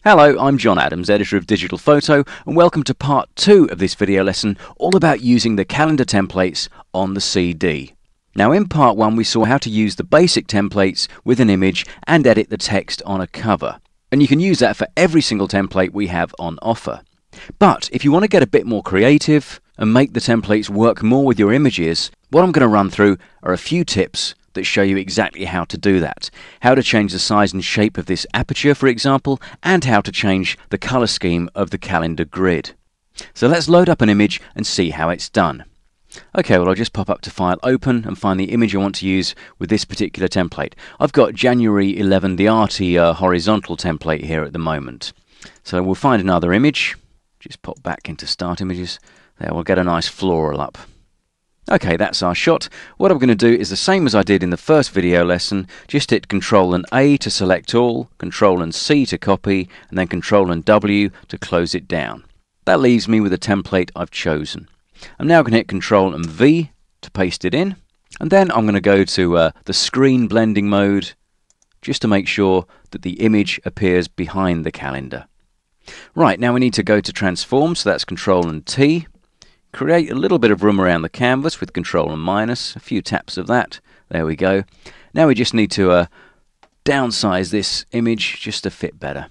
Hello, I'm John Adams, editor of Digital Photo, and welcome to part 2 of this video lesson all about using the calendar templates on the CD. Now in part 1 we saw how to use the basic templates with an image and edit the text on a cover. And you can use that for every single template we have on offer. But if you want to get a bit more creative and make the templates work more with your images, what I'm going to run through are a few tips that show you exactly how to do that. How to change the size and shape of this aperture, for example, and how to change the color scheme of the calendar grid. So let's load up an image and see how it's done. Okay, well I'll just pop up to File, Open, and find the image I want to use with this particular template. I've got January 11, the arty horizontal template here at the moment. So we'll find another image. Just pop back into Start Images. There, we'll get a nice floral up. Okay, that's our shot. What I'm going to do is the same as I did in the first video lesson. Just hit Ctrl and A to select all, Ctrl and C to copy, and then Ctrl and W to close it down. That leaves me with the template I've chosen. I'm now going to hit Ctrl and V to paste it in, and then I'm going to go to the screen blending mode just to make sure that the image appears behind the calendar. Right, now we need to go to Transform, so that's Ctrl and T. Create a little bit of room around the canvas with Ctrl and minus, a few taps of that. There we go. Now we just need to downsize this image just to fit better.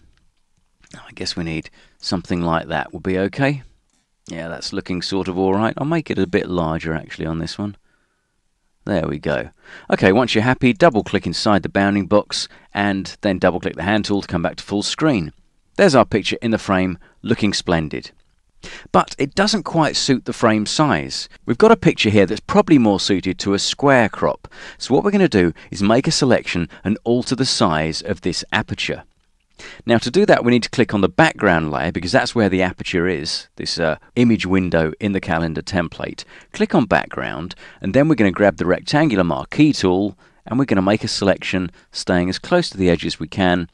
I guess we need something like that will be okay. Yeah, that's looking sort of alright. I'll make it a bit larger actually on this one. There we go. Okay, once you're happy, double click inside the bounding box and then double click the hand tool to come back to full screen. There's our picture in the frame looking splendid. But it doesn't quite suit the frame size. We've got a picture here that's probably more suited to a square crop. So what we're going to do is make a selection and alter the size of this aperture. Now to do that we need to click on the background layer because that's where the aperture is, this image window in the calendar template. Click on background and then we're going to grab the rectangular marquee tool and we're going to make a selection staying as close to the edge as we can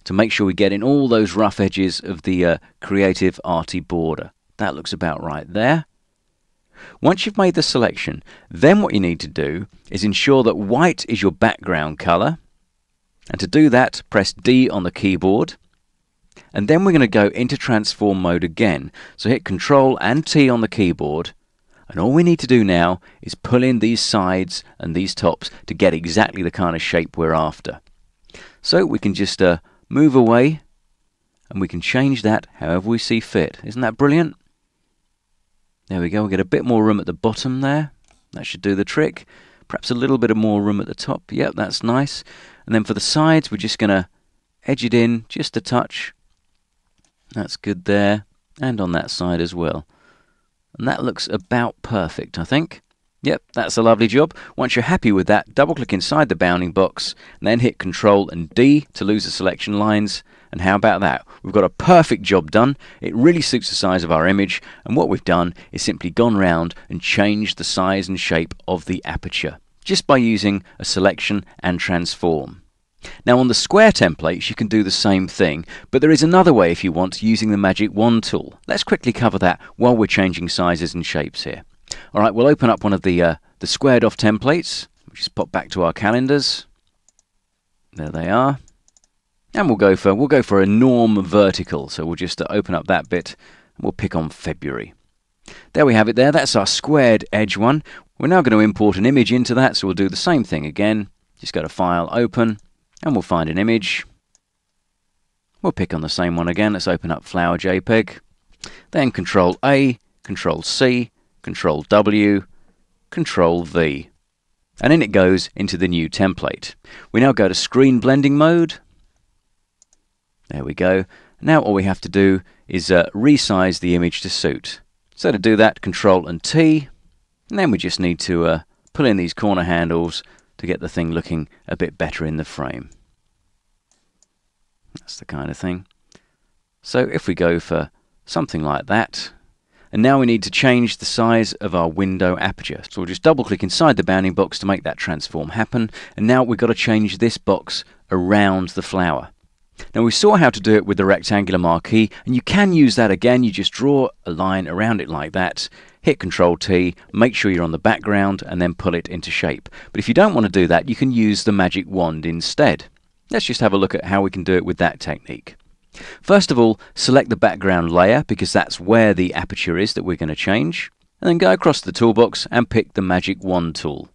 to make sure we get in all those rough edges of the creative arty border. That looks about right there. Once you've made the selection, then what you need to do is ensure that white is your background color. And to do that, press D on the keyboard. And then we're going to go into transform mode again. So hit Ctrl and T on the keyboard. And all we need to do now is pull in these sides and these tops to get exactly the kind of shape we're after. So we can just move away and we can change that however we see fit. Isn't that brilliant? There we go, we'll get a bit more room at the bottom there. That should do the trick. Perhaps a little bit of more room at the top. Yep, that's nice. And then for the sides, we're just going to edge it in just a touch. That's good there. And on that side as well. And that looks about perfect, I think. Yep, that's a lovely job. Once you're happy with that, double click inside the bounding box and then hit Ctrl and D to lose the selection lines. And how about that? We've got a perfect job done. It really suits the size of our image, and what we've done is simply gone round and changed the size and shape of the aperture just by using a selection and transform. Now on the square templates you can do the same thing, but there is another way if you want using the magic wand tool. Let's quickly cover that while we're changing sizes and shapes here. Alright, we'll open up one of the squared off templates. We'll just pop back to our calendars. There they are. And we'll go for a norm vertical. So we'll just open up that bit and we'll pick on February. There we have it there. That's our squared edge one. We're now going to import an image into that, so we'll do the same thing again. Just go to File, Open, and we'll find an image. We'll pick on the same one again. Let's open up Flower JPEG. Then Ctrl A, Ctrl C, Ctrl W, Ctrl V. And in it goes into the new template. We now go to screen blending mode. There we go. Now all we have to do is resize the image to suit. So to do that, Ctrl and T, and then we just need to pull in these corner handles to get the thing looking a bit better in the frame. That's the kind of thing. So if we go for something like that, and now we need to change the size of our window aperture. So we'll just double click inside the bounding box to make that transform happen, and now we've got to change this box around the flower. Now we saw how to do it with the rectangular marquee, and you can use that again. You just draw a line around it like that, hit Ctrl T, make sure you're on the background, and then pull it into shape. But if you don't want to do that, you can use the magic wand instead. Let's just have a look at how we can do it with that technique. First of all, select the background layer because that's where the aperture is that we're going to change, and then go across the toolbox and pick the Magic Wand tool.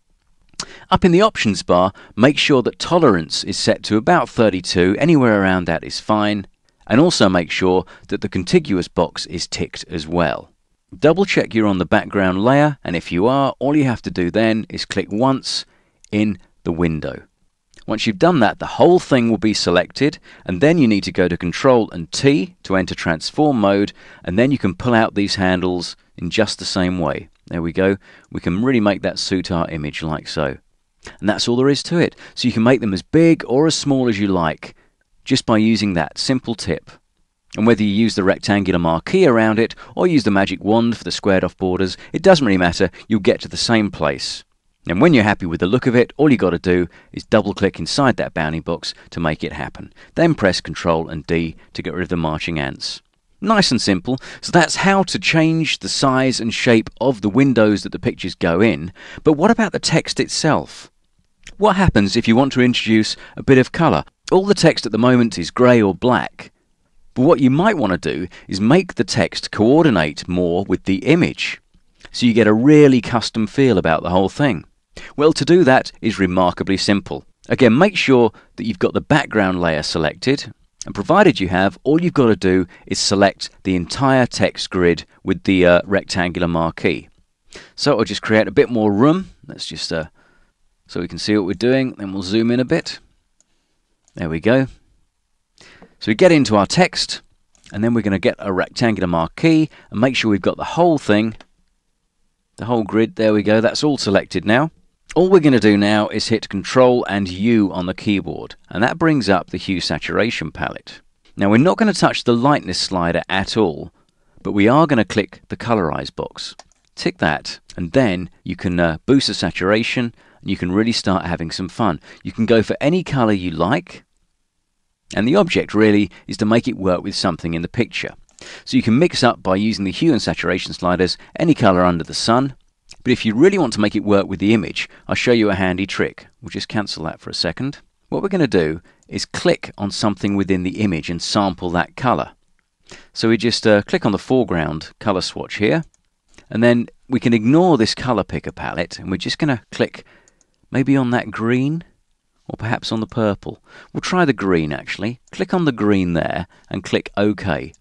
Up in the options bar, make sure that tolerance is set to about 32, anywhere around that is fine, and also make sure that the contiguous box is ticked as well. Double check you're on the background layer, and if you are, all you have to do then is click once in the window. Once you've done that, the whole thing will be selected, and then you need to go to Control and T to enter transform mode, and then you can pull out these handles in just the same way. There we go. We can really make that suit our image like so. And that's all there is to it. So you can make them as big or as small as you like, just by using that simple tip. And whether you use the rectangular marquee around it, or use the magic wand for the squared off borders, it doesn't really matter, you'll get to the same place. And when you're happy with the look of it, all you got to do is double click inside that bounding box to make it happen. Then press Ctrl and D to get rid of the marching ants. Nice and simple. So that's how to change the size and shape of the windows that the pictures go in. But what about the text itself? What happens if you want to introduce a bit of colour? All the text at the moment is grey or black. But what you might want to do is make the text coordinate more with the image, so you get a really custom feel about the whole thing. Well, to do that is remarkably simple. Again, make sure that you've got the background layer selected, and provided you have, all you've got to do is select the entire text grid with the rectangular marquee. So it'll just create a bit more room. Let's just so we can see what we're doing. Then we'll zoom in a bit. There we go. So we get into our text, and then we're going to get a rectangular marquee and make sure we've got the whole thing, the whole grid. There we go. That's all selected now. All we're going to do now is hit Control and U on the keyboard, and that brings up the hue saturation palette. Now we're not going to touch the lightness slider at all, but we are going to click the colorize box. Tick that, and then you can boost the saturation, and you can really start having some fun. You can go for any color you like, and the object really is to make it work with something in the picture. So you can mix up by using the hue and saturation sliders any color under the sun. But if you really want to make it work with the image, I'll show you a handy trick. We'll just cancel that for a second. What we're going to do is click on something within the image and sample that color. So we just click on the foreground color swatch here, and then we can ignore this color picker palette, and we're just going to click maybe on that green, or perhaps on the purple. We'll try the green actually. Click on the green there and click OK.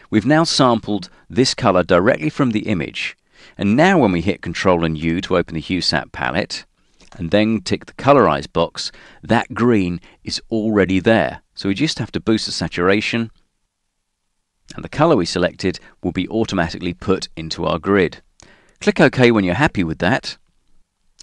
We've now sampled this color directly from the image. And now when we hit Ctrl and U to open the hue sat palette, and then tick the colorize box, that green is already there. So we just have to boost the saturation, and the color we selected will be automatically put into our grid. Click OK when you're happy with that.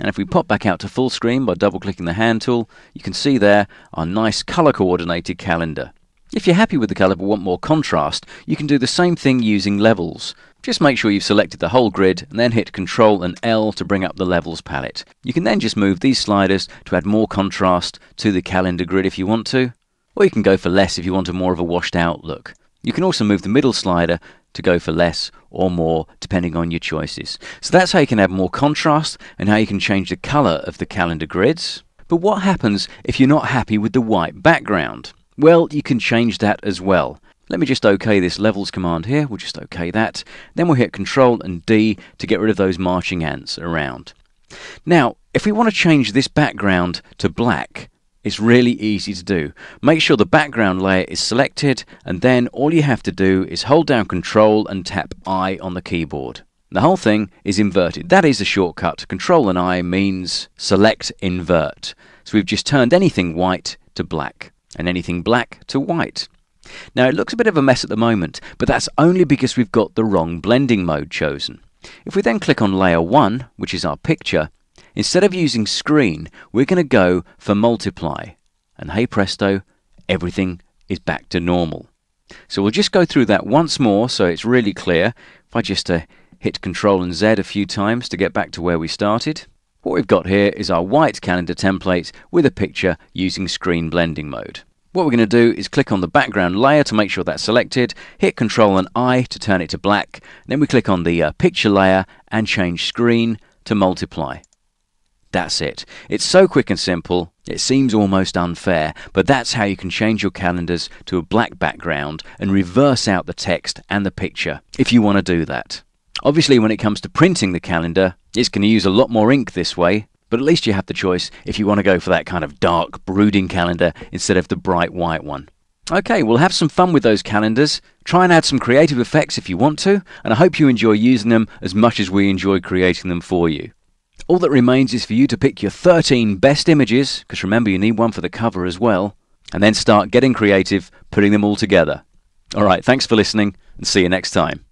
And if we pop back out to full screen by double clicking the hand tool, you can see there our nice color coordinated calendar. If you're happy with the color but want more contrast, you can do the same thing using levels. Just make sure you've selected the whole grid and then hit Ctrl and L to bring up the levels palette. You can then just move these sliders to add more contrast to the calendar grid if you want to, or you can go for less if you want a more of a washed out look. You can also move the middle slider to go for less or more depending on your choices. So that's how you can add more contrast and how you can change the color of the calendar grids. But what happens if you're not happy with the white background? Well, you can change that as well. Let me just OK this levels command here. We'll just OK that. Then we'll hit Ctrl and D to get rid of those marching ants around. Now, if we want to change this background to black, it's really easy to do. Make sure the background layer is selected, and then all you have to do is hold down Ctrl and tap I on the keyboard. The whole thing is inverted. That is the shortcut. Ctrl and I means select invert. So we've just turned anything white to black, and anything black to white. Now it looks a bit of a mess at the moment, but that's only because we've got the wrong blending mode chosen. If we then click on layer 1, which is our picture, instead of using screen, we're going to go for multiply. And hey presto, everything is back to normal. So we'll just go through that once more so it's really clear. If I just hit Ctrl and Z a few times to get back to where we started. What we've got here is our white calendar template with a picture using screen blending mode. What we're going to do is click on the background layer to make sure that's selected, hit Ctrl and I to turn it to black, then we click on the picture layer and change screen to multiply. That's it. It's so quick and simple, it seems almost unfair, but that's how you can change your calendars to a black background and reverse out the text and the picture if you want to do that. Obviously, when it comes to printing the calendar, it's going to use a lot more ink this way, but at least you have the choice if you want to go for that kind of dark, brooding calendar instead of the bright white one. Okay, we'll have some fun with those calendars. Try and add some creative effects if you want to, and I hope you enjoy using them as much as we enjoy creating them for you. All that remains is for you to pick your 13 best images, because remember you need one for the cover as well, and then start getting creative, putting them all together. Alright, thanks for listening, and see you next time.